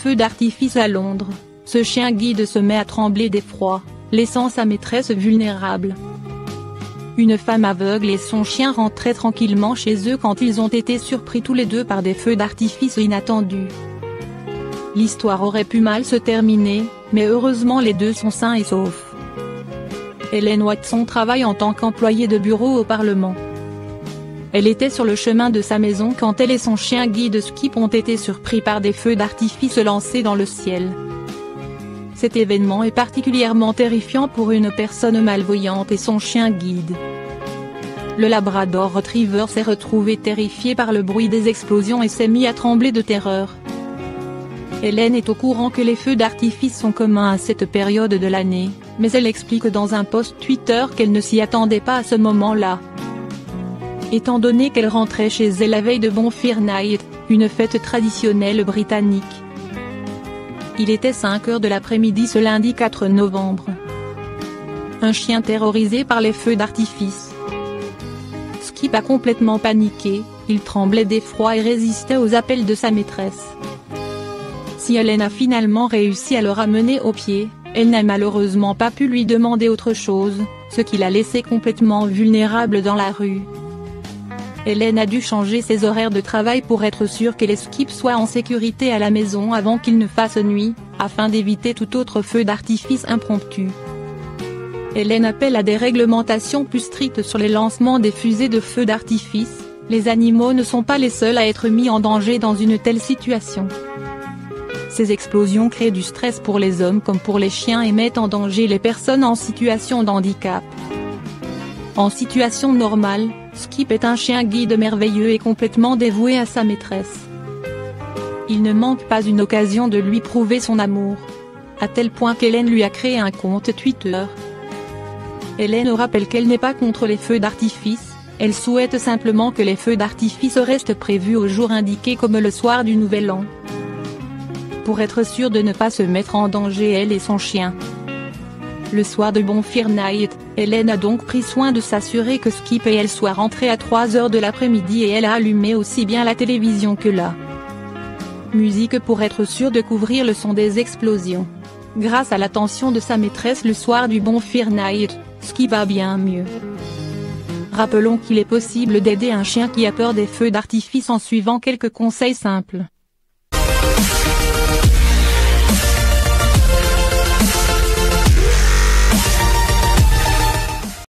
feux d'artifice à Londres, ce chien guide se met à trembler d'effroi, laissant sa maîtresse vulnérable. Une femme aveugle et son chien rentraient tranquillement chez eux quand ils ont été surpris tous les deux par des feux d'artifice inattendus. L'histoire aurait pu mal se terminer, mais heureusement les deux sont sains et saufs. Hélène Watson travaille en tant qu'employée de bureau au Parlement. Elle était sur le chemin de sa maison quand elle et son chien guide Skip ont été surpris par des feux d'artifice lancés dans le ciel. Cet événement est particulièrement terrifiant pour une personne malvoyante et son chien guide. Le Labrador Retriever s'est retrouvé terrifié par le bruit des explosions et s'est mis à trembler de terreur. Hélène est au courant que les feux d'artifice sont communs à cette période de l'année, mais elle explique dans un post Twitter qu'elle ne s'y attendait pas à ce moment-là. Étant donné qu'elle rentrait chez elle la veille de Bonfire Night, une fête traditionnelle britannique. Il était 5 heures de l'après-midi ce lundi 4 novembre. Un chien terrorisé par les feux d'artifice. Skip a complètement paniqué, il tremblait d'effroi et résistait aux appels de sa maîtresse. Si Hélène a finalement réussi à le ramener au pied, elle n'a malheureusement pas pu lui demander autre chose, ce qui l'a laissé complètement vulnérable dans la rue. Hélène a dû changer ses horaires de travail pour être sûre que les Skip soient en sécurité à la maison avant qu'il ne fasse nuit, afin d'éviter tout autre feu d'artifice impromptu. Hélène appelle à des réglementations plus strictes sur les lancements des fusées de feux d'artifice, les animaux ne sont pas les seuls à être mis en danger dans une telle situation. Ces explosions créent du stress pour les hommes comme pour les chiens et mettent en danger les personnes en situation de handicap. En situation normale, Skip est un chien guide merveilleux et complètement dévoué à sa maîtresse. Il ne manque pas une occasion de lui prouver son amour. À tel point qu'Hélène lui a créé un compte Twitter. Hélène rappelle qu'elle n'est pas contre les feux d'artifice, elle souhaite simplement que les feux d'artifice restent prévus au jour indiqué comme le soir du Nouvel An. Pour être sûre de ne pas se mettre en danger elle et son chien. Le soir de Bonfire Night, Hélène a donc pris soin de s'assurer que Skip et elle soient rentrés à 3 heures de l'après-midi et elle a allumé aussi bien la télévision que la musique pour être sûre de couvrir le son des explosions. Grâce à l'attention de sa maîtresse le soir du Bonfire Night, Skip va bien mieux. Rappelons qu'il est possible d'aider un chien qui a peur des feux d'artifice en suivant quelques conseils simples.